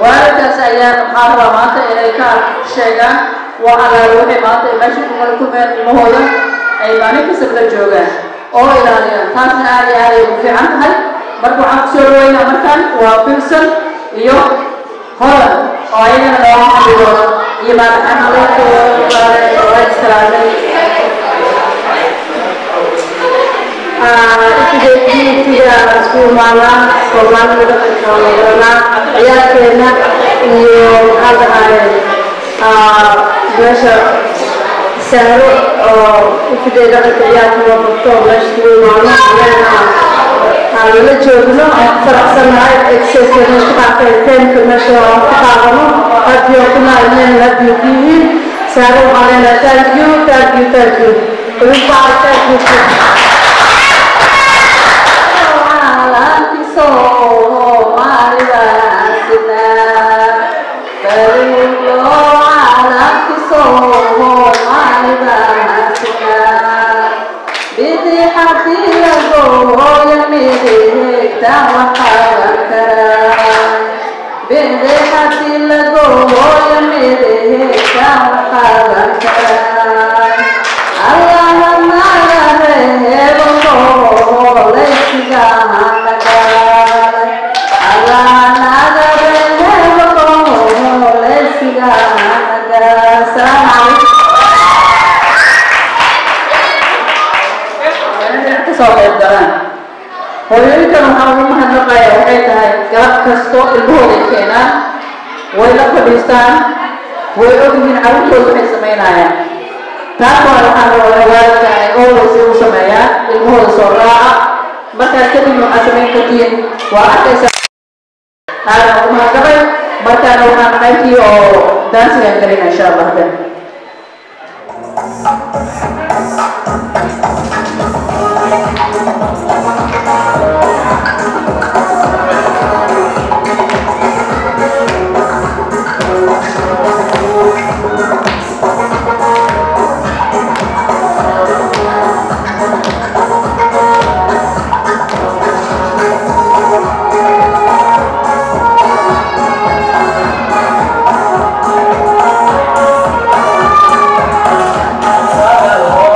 waalidkaas ayaa maxaa rabaa maanta inay ka sheegaan وعلى روحي مانتا ماشي كمالكم المهودة أي ماني كسب للجوغان أو إلاليا تاسنا آلي وفي عنها مركو عن سوروين أمريكان وبيلسون إيو هولا وعينا نوعا حبيبونا يبان أنا لكو وإسرائيل إتجاه سكول معنا سكولان لنا عيالكينا إيو هذا meesha saaro oo fideeda qiyaato waqto meesha maana la joogno faraxsanahay exercise meesha qaatay tank meesha qaadano hadii kuna inaan la diidiin saaro waxaan thank you ugu baaqay hooyooyinkan waxaan ugu mahadnaqayaa waxay tahay galab kastoo ilmahooda keenaan way la fadhiistaan way ogyihiin carruurtooda waxay samaynayaan taasoo waxaan rabaa waalidka ay always ugu sameeyaan ilmahooda soo raaca markaas kadibna waxaad samayn kartiin waa arkaysaa aadan ugu mahadnaqay markaana waxaan qaybtii oo daansigan gelina insha allah hadda Hello.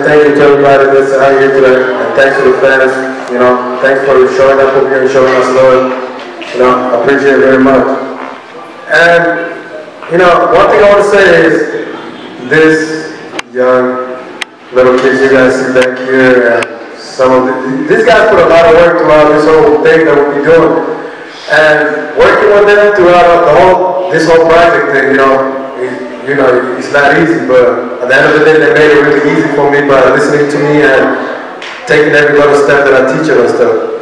thank you to everybody that's out here today, and thanks to the fans. You know, thanks for showing up over here and showing us love. You know, I appreciate it very much. And you know, one thing I want to say is this young little kids you guys see back here, and some of these guys put a lot of work throughout this whole thing that we'll be doing. And working with them throughout this whole project thing, you know, it's not easy, but at the end of the day, they made it really easy for me by listening to me and taking every little step that I teach them and stuff.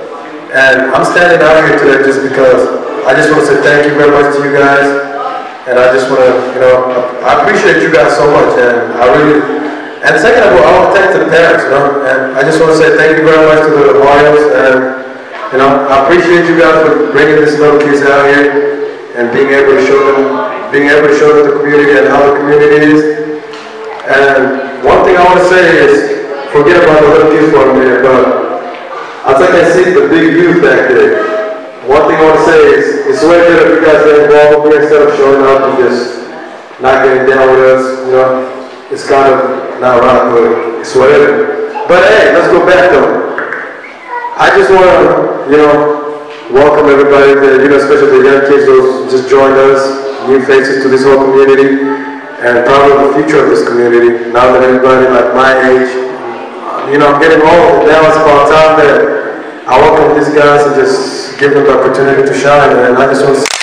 And I'm standing out here today just because I just want to say thank you very much to you guys. And I just want to, you know, I appreciate you guys so much. And and second of all, I want to thank to the parents, you know. And I just want to say thank you very much to the Royals. And, you know, I appreciate you guys for bringing these little kids out here and being able to show them the community and how the community is. And one thing I want to say is, forget about the little kids for a minute, but I think I see the big youth back there. One thing I want to say is, it's way better if you guys get involved here instead of showing up and just not getting down with us, you know. It's kind of not right, but it's whatever. But hey, let's go back though. I just want to, you know, welcome everybody, you know, especially the young kids who just joined us, new faces to this whole community, and probably the future of this community. Now that everybody like my age, you know, getting old, now it's about time that I welcome these guys and just give them the opportunity to shine. And I just want to